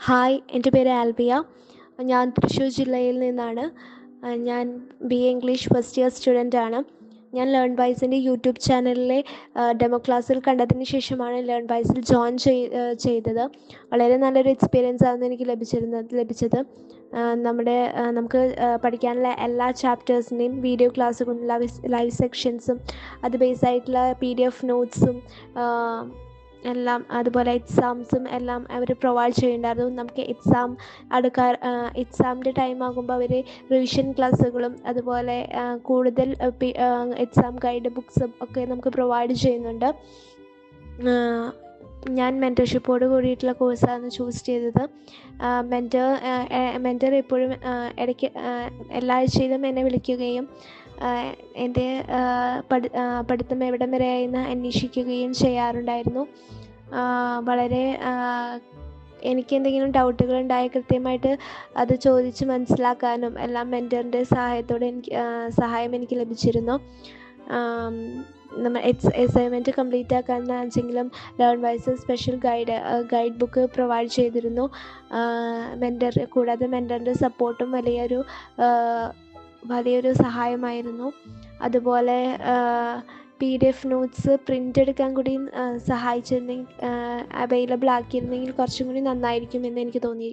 Hi, എൻ്റെ പേര് ആൽബിയ. ഞാൻ തൃശ്ശൂർ ജില്ലയിൽ നിന്നാണ്. ഞാൻ BA ഇംഗ്ലീഷ് ഫസ്റ്റ് ഇയർ സ്റ്റുഡൻ്റാണ്. ഞാൻ ലേൺവൈസിൻ്റെ യൂട്യൂബ് ചാനലിലെ ഡെമോ ക്ലാസ്സിൽ കണ്ടതിന് ശേഷമാണ് ലേൺവൈസിൽ ജോയിൻ ചെയ്തത്. വളരെ നല്ലൊരു എക്സ്പീരിയൻസ് ആയിരുന്നു എനിക്ക് ലഭിച്ചത്. നമുക്ക് പഠിക്കാനുള്ള എല്ലാ ചാപ്റ്റേഴ്സിൻ്റെയും വീഡിയോ ക്ലാസ്സുകളും ലൈവ് സെക്ഷൻസും അത് ബേസായിട്ടുള്ള PDF നോട്ട്സും എല്ലാം, അതുപോലെ എക്സാംസും എല്ലാം അവർ പ്രൊവൈഡ് ചെയ്യുന്നുണ്ടായിരുന്നു. നമുക്ക് എക്സാമിൻ്റെ ടൈം ആകുമ്പോൾ അവർ റിവിഷൻ ക്ലാസ്സുകളും അതുപോലെ കൂടുതൽ എക്സാം ഗൈഡ് ബുക്സും ഒക്കെ നമുക്ക് പ്രൊവൈഡ് ചെയ്യുന്നുണ്ട്. ഞാൻ മെൻറ്റർഷിപ്പോട് കൂടിയിട്ടുള്ള കോഴ്സാണ് ചൂസ് ചെയ്തത്. മെൻറ്റർ എപ്പോഴും ഇടയ്ക്ക് എല്ലാ ആഴ്ചയിലും എന്നെ വിളിക്കുകയും എൻ്റെ പഠിത്തം എവിടം വരെയായെന്ന് അന്വേഷിക്കുകയും ചെയ്യാറുണ്ടായിരുന്നു. വളരെ എനിക്ക് എന്തെങ്കിലും ഡൗട്ടുകൾ ഉണ്ടായാൽ കൃത്യമായിട്ട് അത് ചോദിച്ച് മനസ്സിലാക്കാനും എല്ലാം മെൻറ്ററിൻ്റെ സഹായം എനിക്ക് ലഭിച്ചിരുന്നു. നമ്മൾ അസൈൻമെൻറ്റ് കംപ്ലീറ്റ് ആക്കാനാണെങ്കിലും Learnwise special guide book provide ചെയ്തിരുന്നു. കൂടാതെ മെൻറ്ററിൻ്റെ സപ്പോർട്ടും വലിയൊരു സഹായമായിരുന്നു. അതുപോലെ PDF നോട്ട്സ് പ്രിൻ്റ് എടുക്കാൻ കൂടി അവൈലബിൾ ആക്കിയിരുന്നെങ്കിൽ കുറച്ചും കൂടി നന്നായിരിക്കുമെന്ന് എനിക്ക് തോന്നി.